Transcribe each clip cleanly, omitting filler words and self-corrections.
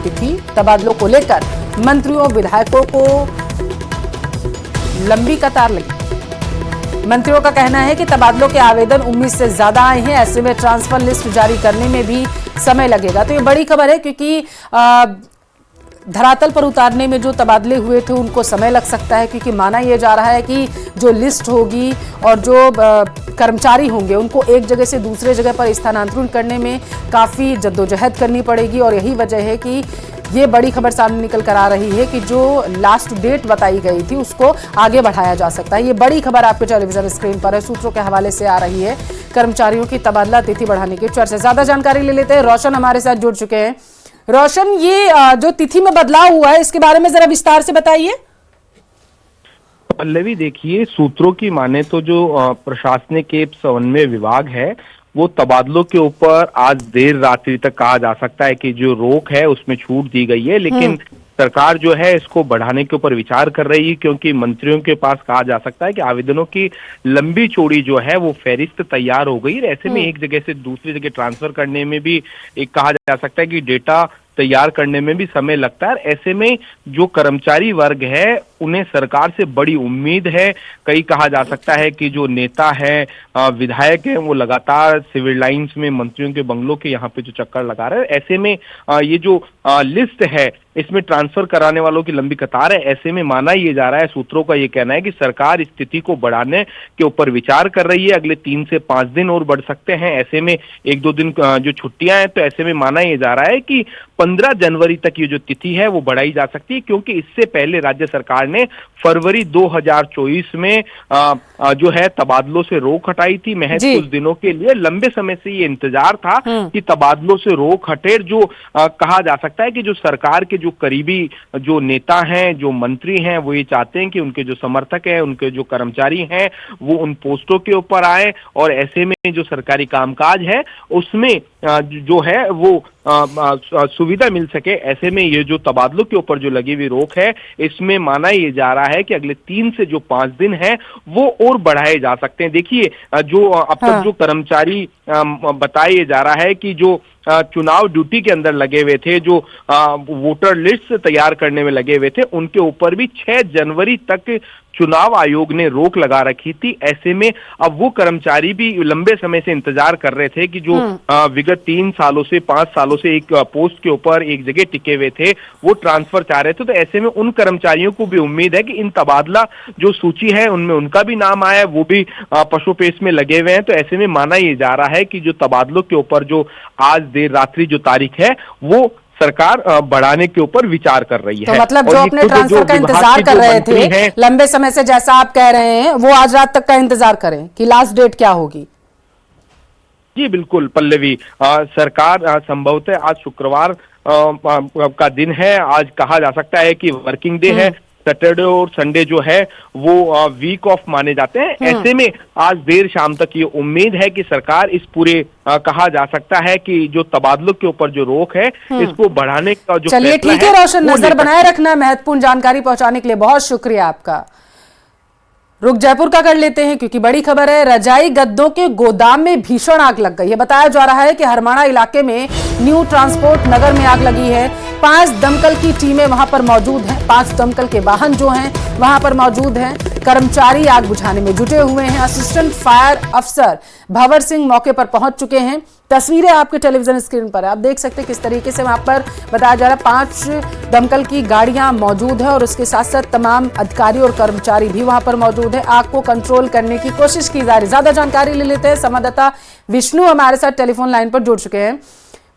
तिथि। तबादलों को लेकर मंत्रियों विधायकों को लंबी कतार लगी। मंत्रियों का कहना है कि तबादलों के आवेदन उम्मीद से ज्यादा आए हैं, ऐसे में ट्रांसफर लिस्ट जारी करने में भी समय लगेगा। तो ये बड़ी खबर है क्योंकि धरातल पर उतारने में जो तबादले हुए थे उनको समय लग सकता है, क्योंकि माना यह जा रहा है कि जो लिस्ट होगी और जो कर्मचारी होंगे उनको एक जगह से दूसरे जगह पर स्थानांतरण करने में काफ़ी जद्दोजहद करनी पड़ेगी। और यही वजह है कि ये बड़ी खबर सामने निकल कर आ रही है कि जो लास्ट डेट बताई गई थी उसको आगे बढ़ाया जा सकता है। ये बड़ी खबर आपके टेलीविजन स्क्रीन पर है, सूत्रों के हवाले से आ रही है। कर्मचारियों की तबादला तिथि बढ़ाने की चर्चा। ज्यादा जानकारी ले लेते हैं, रोशन हमारे साथ जुड़ चुके हैं। रोशन, ये जो तिथि में बदलाव हुआ है इसके बारे में जरा विस्तार से बताइए। पल्लवी, देखिए, सूत्रों की माने तो जो प्रशासनिक समन्वय विभाग है वो तबादलों के ऊपर आज देर रात्रि तक कहा जा सकता है कि जो रोक है उसमें छूट दी गई है, लेकिन सरकार जो है इसको बढ़ाने के ऊपर विचार कर रही है, क्योंकि मंत्रियों के पास कहा जा सकता है कि आवेदनों की लंबी चौड़ी जो है वो फहरिस्त तैयार हो गई। ऐसे में एक जगह से दूसरी जगह ट्रांसफर करने में भी एक कहा जा सकता है कि डेटा तैयार करने में भी समय लगता है। ऐसे में जो कर्मचारी वर्ग है उन्हें सरकार से बड़ी उम्मीद है। कई कहा जा सकता है कि जो नेता है, विधायक है, वो लगातार सिविल लाइंस में मंत्रियों के बंगलों के यहाँ पे जो चक्कर लगा रहे हैं। ऐसे में ये जो लिस्ट है इसमें ट्रांसफर कराने वालों की लंबी कतार है। ऐसे में माना ये जा रहा है, सूत्रों का ये कहना है कि सरकार इस स्थिति को बढ़ाने के ऊपर विचार कर रही है। अगले 3 से 5 दिन और बढ़ सकते हैं। ऐसे में 1-2 दिन जो छुट्टियां हैं, तो ऐसे में माना ये जा रहा है कि 15 जनवरी तक ये जो तिथि है वो बढ़ाई जा सकती है, क्योंकि इससे पहले राज्य सरकार ने फरवरी 2024 में जो है तबादलों से रोक हटाई थी। महज कुछ दिनों के लिए लंबे समय से ये इंतजार था कि तबादलों से रोक हटे। जो कहा जा सकता है कि जो सरकार के जो करीबी जो नेता हैं, जो मंत्री हैं, वो ये चाहते हैं कि उनके जो समर्थक हैं, उनके जो कर्मचारी हैं, वो उन पोस्टों के ऊपर आए और ऐसे में जो सरकारी कामकाज है उसमें जो है वो सुविधा मिल सके। ऐसे में ये जो तबादलों के ऊपर जो लगी हुई रोक है इसमें माना ये जा रहा है कि अगले 3 से जो 5 दिन है वो और बढ़ाए जा सकते हैं। देखिए, जो अब तक जो कर्मचारी बताया जा रहा है कि जो चुनाव ड्यूटी के अंदर लगे हुए थे, जो वोटर लिस्ट तैयार करने में लगे हुए थे, उनके ऊपर भी 6 जनवरी तक चुनाव आयोग ने रोक लगा रखी थी। ऐसे में अब वो कर्मचारी भी लंबे समय से इंतजार कर रहे थे कि जो विगत 3 सालों से 5 सालों से एक पोस्ट के ऊपर एक जगह टिके हुए थे वो ट्रांसफर चाह रहे थे। तो ऐसे में उन कर्मचारियों को भी उम्मीद है कि इन तबादला जो सूची है उनमें उनका भी नाम आया है, वो भी पशुपेश में लगे हुए हैं। तो ऐसे में माना ये जा रहा है कि जो तबादलों के ऊपर जो आज देर रात्रि जो तारीख है वो सरकार बढ़ाने के ऊपर विचार कर रही है। तो मतलब जो अपने ट्रांसफर का इंतजार कर रहे थे लंबे समय से, जैसा आप कह रहे हैं, वो आज रात तक का इंतजार करें कि लास्ट डेट क्या होगी। जी बिल्कुल पल्लवी, सरकार संभवतः आज शुक्रवार का दिन है, आज कहा जा सकता है कि वर्किंग डे है। सैटरडे और संडे जो है वो वीक ऑफ माने जाते हैं। ऐसे में आज देर शाम तक ये उम्मीद है कि सरकार इस पूरे कहा जा सकता है कि जो तबादलों के ऊपर जो रोक है इसको बढ़ाने का जो चलिए ठीक है रोशन, नजर बनाए रखना। महत्वपूर्ण जानकारी पहुंचाने के लिए बहुत शुक्रिया आपका। रुख जयपुर का कर लेते हैं क्योंकि बड़ी खबर है। रजाई गद्दों के गोदाम में भीषण आग लग गई है। बताया जा रहा है कि हरमाणा इलाके में न्यू ट्रांसपोर्ट नगर में आग लगी है। 5 दमकल की टीमें वहां पर मौजूद हैं, 5 दमकल के वाहन जो हैं वहां पर मौजूद हैं। कर्मचारी आग बुझाने में जुटे हुए हैं। असिस्टेंट फायर अफसर भंवर सिंह मौके पर पहुंच चुके हैं। तस्वीरें आपके टेलीविजन स्क्रीन पर है, आप देख सकते हैं किस तरीके से वहां पर बताया जा रहा है 5 दमकल की गाड़ियां मौजूद है और उसके साथ साथ तमाम अधिकारी और कर्मचारी भी वहां पर मौजूद है। आग को कंट्रोल करने की कोशिश की जा रही है। ज्यादा जानकारी ले लेते हैं, संवाददाता विष्णु हमारे साथ टेलीफोन लाइन पर जुड़ चुके हैं।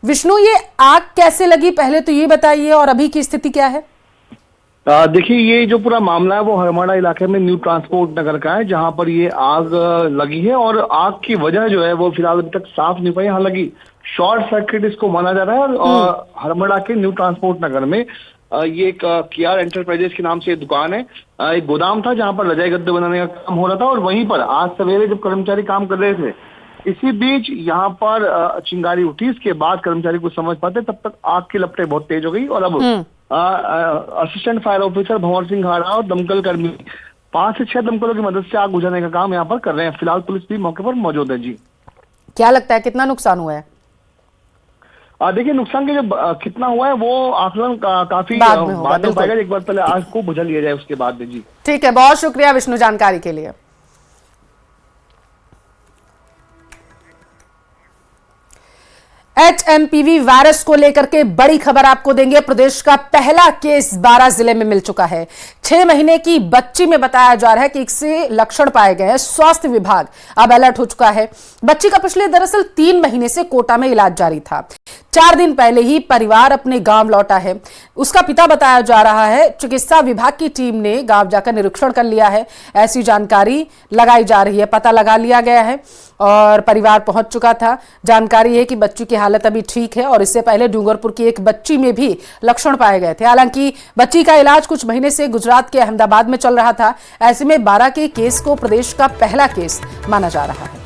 विष्णु, ये आग कैसे लगी पहले तो ये बताइए, और अभी की स्थिति क्या है? देखिए, ये जो पूरा मामला है वो हरमाणा इलाके में न्यू ट्रांसपोर्ट नगर का है, जहां पर ये आग लगी है और आग की वजह जो है वो फिलहाल अभी तक साफ नहीं पाई। हालांकि शॉर्ट सर्किट इसको माना जा रहा है। और हरमाणा के न्यू ट्रांसपोर्ट नगर में ये एक केआर एंटरप्राइजेस के नाम से दुकान है। एक गोदाम था जहां पर रजाई गद्दे बनाने का काम हो रहा था और वहीं पर आज सवेरे जब कर्मचारी काम कर रहे थे, इसी बीच यहाँ पर चिंगारी उठी। इसके बाद कर्मचारी को समझ पाते तब तक आग की लपटें बहुत तेज हो गई और अब assistant fire officer Bhanwar Singh हाड़ा और दमकल कर्मी 5 से 6 दमकलों की मदद से आग बुझाने का काम यहाँ पर कर रहे हैं। फिलहाल पुलिस भी मौके पर मौजूद है। जी, क्या लगता है कितना नुकसान हुआ है? देखिए नुकसान के जो कितना हुआ है वो आकलन काफी बाद में होगा, बाद में बिल्कुल। पाएगा। एक बार पहले आग को बुझा लिया जाए, उसके बाद में। जी ठीक है, बहुत शुक्रिया विष्णु जानकारी के लिए। HMPV वायरस को लेकर के बड़ी खबर आपको देंगे। प्रदेश का पहला केस 12 जिले में मिल चुका है। 6 महीने की बच्ची में बताया जा रहा है कि इससे लक्षण पाए गए हैं। स्वास्थ्य विभाग अब अलर्ट हो चुका है। बच्ची का पिछले दरअसल 3 महीने से कोटा में इलाज जारी था। 4 दिन पहले ही परिवार अपने गांव लौटा है। उसका पिता बताया जा रहा है चिकित्सा विभाग की टीम ने गांव जाकर निरीक्षण कर लिया है, ऐसी जानकारी लगाई जा रही है। पता लगा लिया गया है और परिवार पहुंच चुका था। जानकारी है कि बच्ची की हालत अभी ठीक है और इससे पहले डूंगरपुर की एक बच्ची में भी लक्षण पाए गए थे। हालांकि बच्ची का इलाज कुछ महीने से गुजरात के अहमदाबाद में चल रहा था। ऐसे में 12 के केस को प्रदेश का पहला केस माना जा रहा है।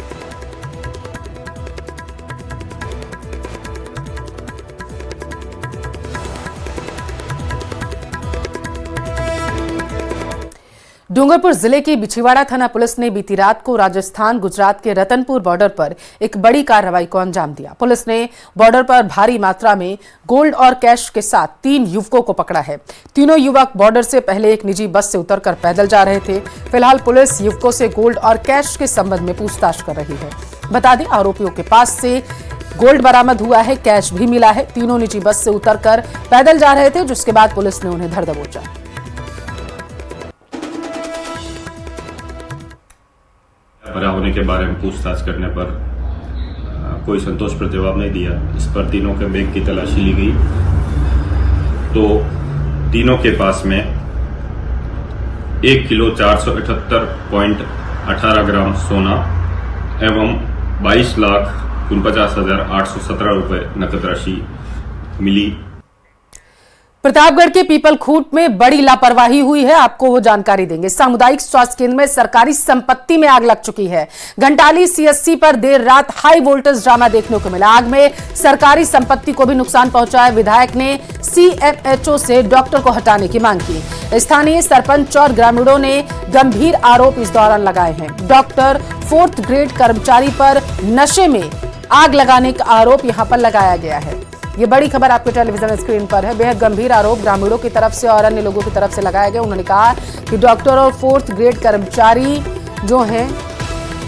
डूंगरपुर जिले की बिछीवाड़ा थाना पुलिस ने बीती रात को राजस्थान गुजरात के रतनपुर बॉर्डर पर एक बड़ी कार्रवाई को अंजाम दिया। पुलिस ने बॉर्डर पर भारी मात्रा में गोल्ड और कैश के साथ 3 युवकों को पकड़ा है। तीनों युवक बॉर्डर से पहले एक निजी बस से उतरकर पैदल जा रहे थे। फिलहाल पुलिस युवकों से गोल्ड और कैश के संबंध में पूछताछ कर रही है। बता दें, आरोपियों के पास से गोल्ड बरामद हुआ है, कैश भी मिला है। तीनों निजी बस से उतरकर पैदल जा रहे थे, जिसके बाद पुलिस ने उन्हें धर दबोचा। भरा होने के बारे में पूछताछ करने पर कोई संतोषप्रद जवाब नहीं दिया। इस पर तीनों के बैग की तलाशी ली गई तो तीनों के पास में 1 किलो 478.18 ग्राम सोना एवं 22,49,817 रुपए नकद राशि मिली। प्रतापगढ़ के पीपल खूंट में बड़ी लापरवाही हुई है, आपको वो जानकारी देंगे। सामुदायिक स्वास्थ्य केंद्र में सरकारी संपत्ति में आग लग चुकी है। घंटाली CSC पर देर रात हाई वोल्टेज ड्रामा देखने को मिला। आग में सरकारी संपत्ति को भी नुकसान पहुंचा है। विधायक ने CMHO से डॉक्टर को हटाने की मांग की। स्थानीय सरपंच और ग्रामीणों ने गंभीर आरोप इस दौरान लगाए हैं। डॉक्टर 4th ग्रेड कर्मचारी पर नशे में आग लगाने का आरोप यहां पर लगाया गया है। ये बड़ी खबर आपके टेलीविजन स्क्रीन पर है। बेहद गंभीर आरोप ग्रामीणों की तरफ से और अन्य लोगों की तरफ से लगाया गया। उन्होंने कहा कि डॉक्टर और 4th ग्रेड कर्मचारी जो हैं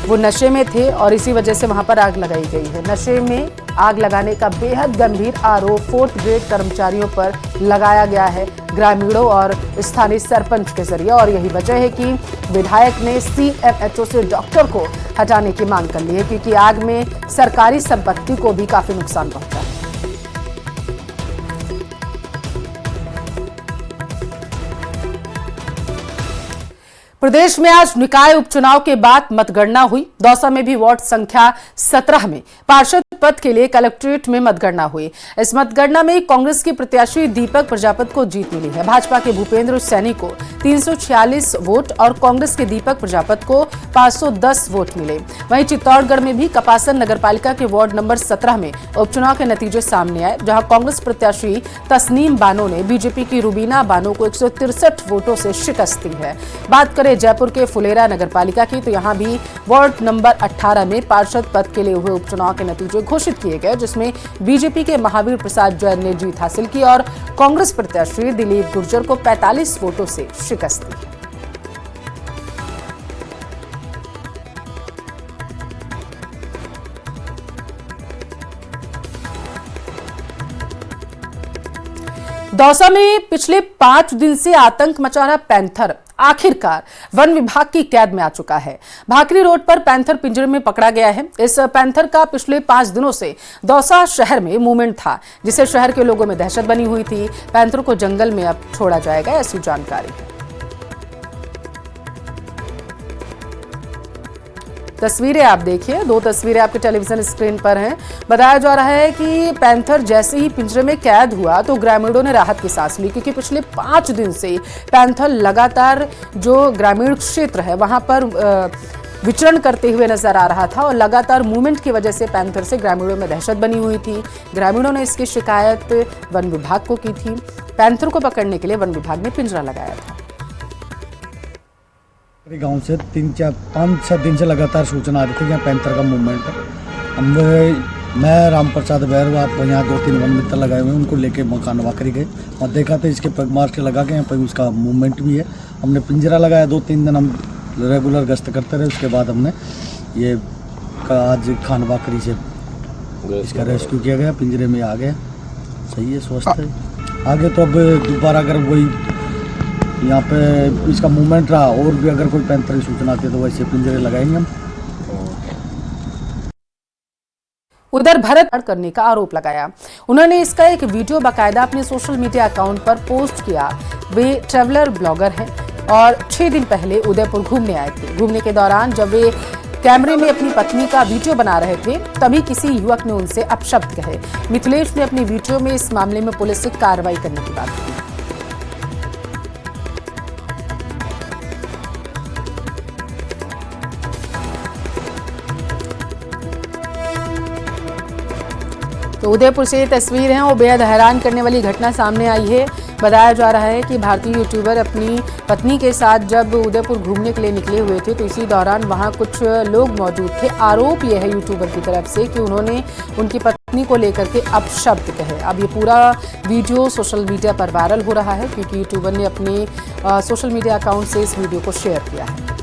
वो नशे में थे और इसी वजह से वहां पर आग लगाई गई है। नशे में आग लगाने का बेहद गंभीर आरोप 4th ग्रेड कर्मचारियों पर लगाया गया है ग्रामीणों और स्थानीय सरपंच के जरिए। और यही वजह है कि विधायक ने CMHO से डॉक्टर को हटाने की मांग कर ली है, क्योंकि आग में सरकारी संपत्ति को भी काफी नुकसान पहुंचा है। प्रदेश में आज निकाय उपचुनाव के बाद मतगणना हुई। दौसा में भी वार्ड संख्या 17 में पार्षद पद के लिए कलेक्ट्रेट में मतगणना हुई। इस मतगणना में कांग्रेस के प्रत्याशी दीपक प्रजापति को जीत मिली है। भाजपा के भूपेंद्र सैनी को 346 वोट और कांग्रेस के दीपक प्रजापति को 510 वोट मिले। वहीं चित्तौड़गढ़ में भी कपासन नगरपालिका के वार्ड नंबर 17 में उपचुनाव के नतीजे सामने आए, जहां कांग्रेस प्रत्याशी तस्नीम बानो ने बीजेपी की रुबीना बानो को 163 वोटों से शिकस्त दी है। बात करें जयपुर के फुलेरा नगरपालिका की, तो यहां भी वार्ड नंबर 18 में पार्षद पद के लिए हुए उपचुनाव के नतीजे घोषित किए गए, जिसमें बीजेपी के महावीर प्रसाद जैन ने जीत हासिल की और कांग्रेस प्रत्याशी दिलीप गुर्जर को 45 वोटों से शिकस्त दी। दौसा में पिछले 5 दिन से आतंक मचा रहा पैंथर आखिरकार वन विभाग की कैद में आ चुका है। भाकरी रोड पर पैंथर पिंजरे में पकड़ा गया है। इस पैंथर का पिछले 5 दिनों से दौसा शहर में मूवमेंट था, जिससे शहर के लोगों में दहशत बनी हुई थी। पैंथर को जंगल में अब छोड़ा जाएगा, ऐसी जानकारी है। तस्वीरें आप देखिए, 2 तस्वीरें आपके टेलीविजन स्क्रीन पर हैं। बताया जा रहा है कि पैंथर जैसे ही पिंजरे में कैद हुआ तो ग्रामीणों ने राहत की सांस ली, क्योंकि पिछले 5 दिन से पैंथर लगातार जो ग्रामीण क्षेत्र है वहां पर विचरण करते हुए नजर आ रहा था और लगातार मूवमेंट की वजह से पैंथर से ग्रामीणों में दहशत बनी हुई थी। ग्रामीणों ने इसकी शिकायत वन विभाग को की थी। पैंथर को पकड़ने के लिए वन विभाग ने पिंजरा लगाया था। गांव से 3-4-5-6 दिन से लगातार सूचना आ रही थी कि यहाँ पैंथर का मूवमेंट है। हम मैं राम प्रसाद भैरव यहाँ 2-3 वन मित्र लगाए हुए हैं, उनको लेके मकान वाकरी गए और देखा था इसके पग मार के लगा के यहाँ पर उसका मूवमेंट भी है। हमने पिंजरा लगाया, 2-3 दिन हम रेगुलर गश्त करते रहे। उसके बाद हमने ये आज खान वाकरी से इसका रेस्क्यू किया गया, पिंजरे में आ गया। सही है, स्वस्थ है। आगे तो अब दोबारा अगर कोई यहाँ पे इसका मूवमेंट रहा और भी अगर कोई पैंतरी सूचना आती है तो वैसे पिंजरे लगाएंगे हम। उधर भरत करने का आरोप लगाया। उन्होंने इसका एक वीडियो बाकायदा अपने सोशल मीडिया अकाउंट पर पोस्ट किया। वे ट्रैवलर ब्लॉगर हैं और 6 दिन पहले उदयपुर घूमने आए थे। घूमने के दौरान जब वे कैमरे में अपनी पत्नी का वीडियो बना रहे थे तभी किसी युवक ने उनसे अपशब्द कहे। मिथिलेश ने अपने वीडियो में इस मामले में पुलिस से कार्रवाई करने की बात की। तो उदयपुर से ये तस्वीर है, वो बेहद हैरान करने वाली घटना सामने आई है। बताया जा रहा है कि भारतीय यूट्यूबर अपनी पत्नी के साथ जब उदयपुर घूमने के लिए निकले हुए थे तो इसी दौरान वहां कुछ लोग मौजूद थे। आरोप यह है यूट्यूबर की तरफ से कि उन्होंने उनकी पत्नी को लेकर के अपशब्द कहे। अब ये पूरा वीडियो सोशल मीडिया पर वायरल हो रहा है क्योंकि यूट्यूबर ने अपने सोशल मीडिया अकाउंट से इस वीडियो को शेयर किया है।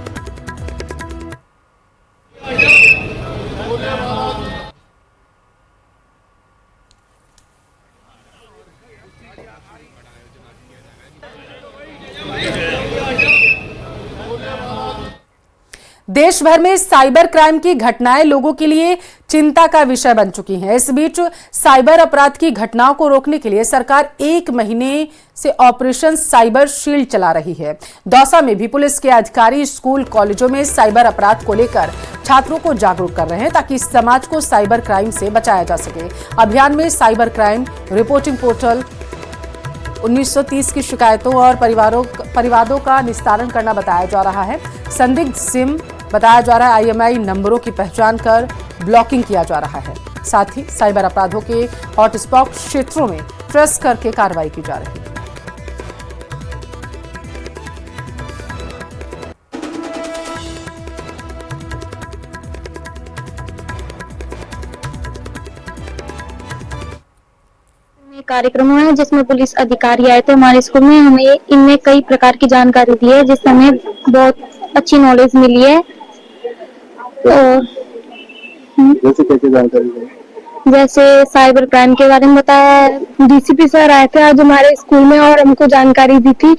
देश भर में साइबर क्राइम की घटनाएं लोगों के लिए चिंता का विषय बन चुकी हैं। इस बीच साइबर अपराध की घटनाओं को रोकने के लिए सरकार 1 महीने से ऑपरेशन साइबर शील्ड चला रही है। दौसा में भी पुलिस के अधिकारी स्कूल कॉलेजों में साइबर अपराध को लेकर छात्रों को जागरूक कर रहे हैं ताकि समाज को साइबर क्राइम से बचाया जा सके। अभियान में साइबर क्राइम रिपोर्टिंग पोर्टल 1930 की शिकायतों और परिवादों का निस्तारण करना बताया जा रहा है। संदिग्ध सिम बताया जा रहा है IMEI नंबरों की पहचान कर ब्लॉकिंग किया जा रहा है। साथ ही साइबर अपराधों के हॉटस्पॉट क्षेत्रों में ट्रेस करके कार्रवाई की जा रही है। कार्यक्रम हुआ है जिसमें पुलिस अधिकारी आए थे हमारे स्कूल में। हमें इनमें कई प्रकार की जानकारी दी है जिससे हमें बहुत अच्छी नॉलेज मिली है। और जैसे कैसे जानकारी दी? जैसे साइबर क्राइम के बारे में बताया। DCP सर आए थे आज हमारे स्कूल में और हमको जानकारी दी थी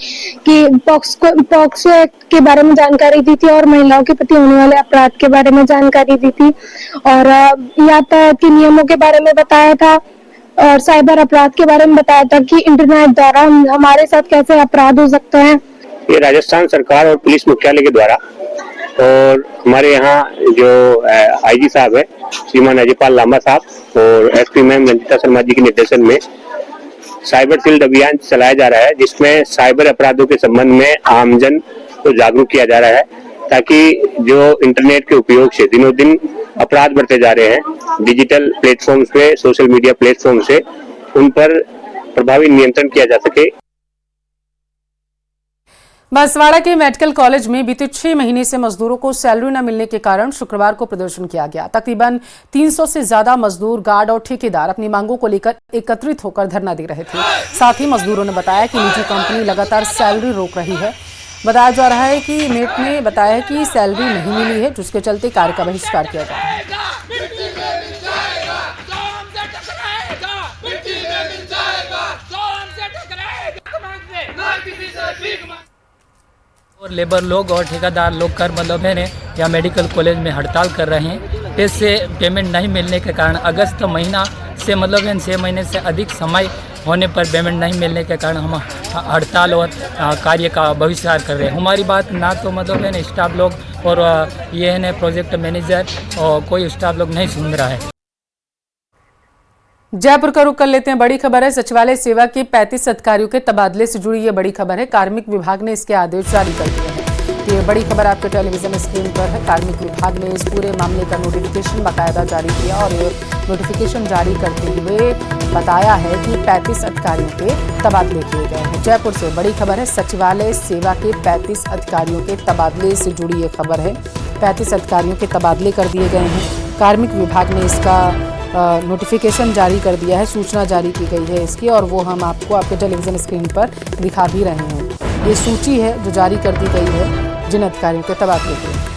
कि पॉक्सो एक्ट के बारे में जानकारी दी थी और महिलाओं के प्रति होने वाले अपराध के बारे में जानकारी दी थी और यातायात के नियमों के बारे में बताया था और साइबर अपराध के बारे में बताया था कि इंटरनेट द्वारा हमारे साथ कैसे अपराध हो सकते हैं। ये राजस्थान सरकार और पुलिस मुख्यालय के द्वारा और हमारे यहाँ जो IG साहब है श्रीमान अजयपाल लांबा साहब और SP मैम रंजिता शर्मा जी के निर्देशन में साइबर शील्ड अभियान चलाया जा रहा है जिसमें साइबर अपराधों के संबंध में आमजन को जागरूक किया जा रहा है ताकि जो इंटरनेट के उपयोग से दिनों दिन अपराध बढ़ते जा रहे हैं डिजिटल प्लेटफॉर्म्स पे, सोशल मीडिया प्लेटफॉर्म से उन पर प्रभावी नियंत्रण किया जा सके। बांसवाड़ा के मेडिकल कॉलेज में बीते 6 महीने से मजदूरों को सैलरी न मिलने के कारण शुक्रवार को प्रदर्शन किया गया। तकरीबन 300 से ज्यादा मजदूर, गार्ड और ठेकेदार अपनी मांगों को लेकर एकत्रित होकर धरना दे रहे थे। साथ ही मजदूरों ने बताया कि निजी कंपनी लगातार सैलरी रोक रही है। बताया जा रहा है कि मेट ने बताया कि सैलरी नहीं मिली है जिसके चलते कार्य का बहिष्कार किया जा रहा है। और लेबर लोग और ठेकेदार लोग कर मतलब है या मेडिकल कॉलेज में हड़ताल कर रहे हैं। इससे पेमेंट नहीं मिलने के कारण अगस्त महीना से मतलब 6 महीने से अधिक समय होने पर पेमेंट नहीं मिलने के कारण हम हड़ताल और कार्य का बहिष्कार कर रहे हैं। हमारी बात ना तो मतलब है स्टाफ लोग और ये है प्रोजेक्ट मैनेजर और कोई स्टाफ लोग नहीं सुन रहा है। जयपुर का रुख कर लेते हैं। बड़ी खबर है, सचिवालय सेवा के 35 अधिकारियों के तबादले से जुड़ी ये बड़ी खबर है। कार्मिक विभाग ने इसके आदेश जारी कर दिए हैं। ये बड़ी खबर आपके टेलीविजन स्क्रीन पर है। कार्मिक विभाग ने इस पूरे मामले का नोटिफिकेशन बाकायदा जारी किया और ये नोटिफिकेशन जारी करते हुए बताया है कि 35 अधिकारियों के तबादले किए गए हैं। जयपुर से बड़ी खबर है, सचिवालय सेवा के 35 अधिकारियों के तबादले से जुड़ी ये खबर है। 35 अधिकारियों के तबादले कर दिए गए हैं। कार्मिक विभाग ने इसका नोटिफिकेशन जारी कर दिया है, सूचना जारी की गई है इसकी, और वो हम आपको आपके टेलीविज़न स्क्रीन पर दिखा भी रहे हैं। ये सूची है जो जारी कर दी गई है जिन अधिकारियों के तबादले के लिए।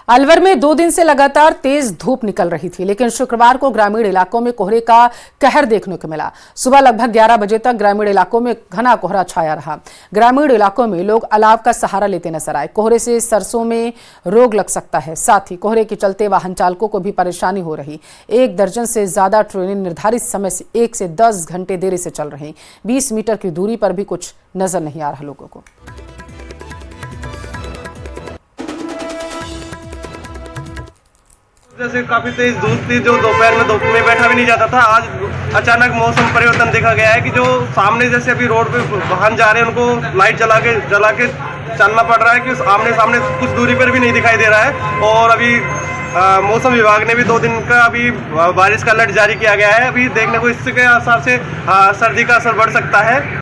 अलवर में 2 दिन से लगातार तेज धूप निकल रही थी, लेकिन शुक्रवार को ग्रामीण इलाकों में कोहरे का कहर देखने को मिला। सुबह लगभग 11 बजे तक ग्रामीण इलाकों में घना कोहरा छाया रहा। ग्रामीण इलाकों में लोग अलाव का सहारा लेते नजर आए। कोहरे से सरसों में रोग लग सकता है, साथ ही कोहरे के चलते वाहन चालकों को भी परेशानी हो रही। 1 दर्जन से ज्यादा ट्रेनें निर्धारित समय से 1 से 10 घंटे देरी से चल रही। 20 मीटर की दूरी पर भी कुछ नजर नहीं आ रहा लोगों को। जैसे काफी तेज धूप थी, जो दोपहर में धूप में बैठा भी नहीं जाता था। आज अचानक मौसम परिवर्तन देखा गया है कि जो सामने जैसे अभी रोड पे वाहन जा रहे हैं उनको लाइट जला के चलना पड़ रहा है कि आमने सामने कुछ दूरी पर भी नहीं दिखाई दे रहा है। और अभी मौसम विभाग ने भी 2 दिन का अभी बारिश का अलर्ट जारी किया गया है। अभी देखने को इसके असर से सर्दी का असर बढ़ सकता है।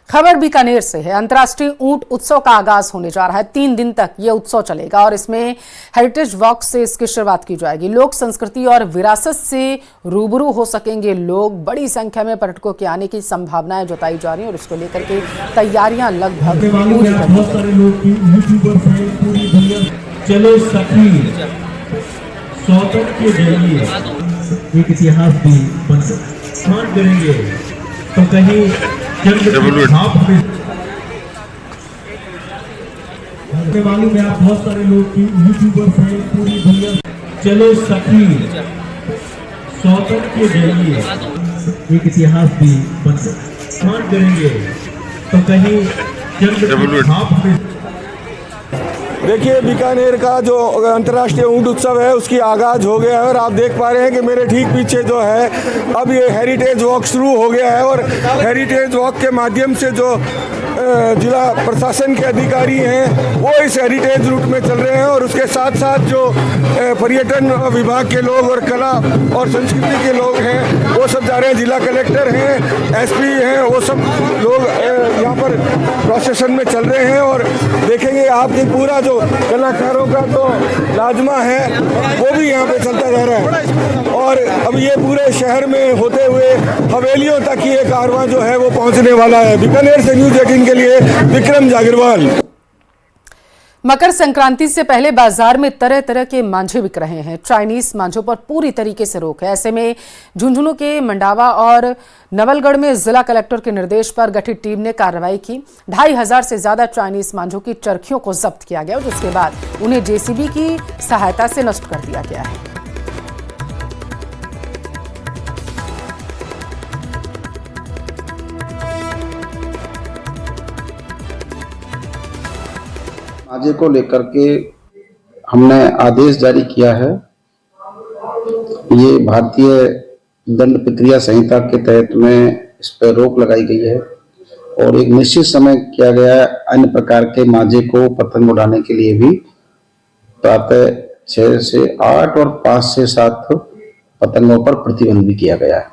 खबर बीकानेर से है। अंतर्राष्ट्रीय ऊंट उत्सव का आगाज होने जा रहा है। 3 दिन तक यह उत्सव चलेगा और इसमें हेरिटेज वॉक से इसकी शुरुआत की जाएगी। लोक संस्कृति और विरासत से रूबरू हो सकेंगे लोग। बड़ी संख्या में पर्यटकों के आने की संभावनाएं जताई जा रही है और इसको लेकर के तैयारियां लगभग पूरी कर ली गई। चलो सखी स्वागत के जरिए एक इतिहास भी मान करेंगे तो कहीं मालूम है आप बहुत सारे लोग यूट्यूबर्स हैं पूरी दुनिया। चलो सखी स्वागत के जरिए एक इतिहास भी मान करेंगे तो कहीं देखिए, बीकानेर का जो अंतर्राष्ट्रीय ऊंट उत्सव है उसकी आगाज हो गया है और आप देख पा रहे हैं कि मेरे ठीक पीछे जो है अब ये हेरिटेज वॉक शुरू हो गया है। और हेरिटेज वॉक के माध्यम से जो जिला प्रशासन के अधिकारी हैं वो इस हेरिटेज रूट में चल रहे हैं और उसके साथ साथ जो पर्यटन विभाग के लोग और कला और संस्कृति के लोग हैं वो सब जा रहे हैं। जिला कलेक्टर हैं, एसपी हैं, वो सब लोग यहाँ पर प्रोसेशन में चल रहे हैं। और देखेंगे आपकी पूरा जो कलाकारों का जो लाजमा है वो भी यहाँ पे चलता जा रहा है। और अब ये पूरे शहर में होते हुए हवेलियों तक ये कारवां जो है वो पहुँचने वाला है। बीकानेर से न्यूज़ 18 के लिए विक्रम जागीरवाल। मकर संक्रांति से पहले बाजार में तरह तरह के मांझे बिक रहे हैं। चाइनीज मांझों पर पूरी तरीके से रोक है। ऐसे में झुंझुनू के मंडावा और नवलगढ़ में जिला कलेक्टर के निर्देश पर गठित टीम ने कार्रवाई की। 2500 से ज्यादा चाइनीज मांझों की चरखियों को जब्त किया गया, जिसके बाद उन्हें जेसीबी की सहायता से नष्ट कर दिया गया है। मांझे को लेकर के हमने आदेश जारी किया है। ये भारतीय दंड प्रक्रिया संहिता के तहत में इस पर रोक लगाई गई है और एक निश्चित समय किया गया है। अन्य प्रकार के मांझे को पतंग उड़ाने के लिए भी प्रातः 6 से 8 और 5 से 7 पतंगों पर प्रतिबंध भी किया गया है।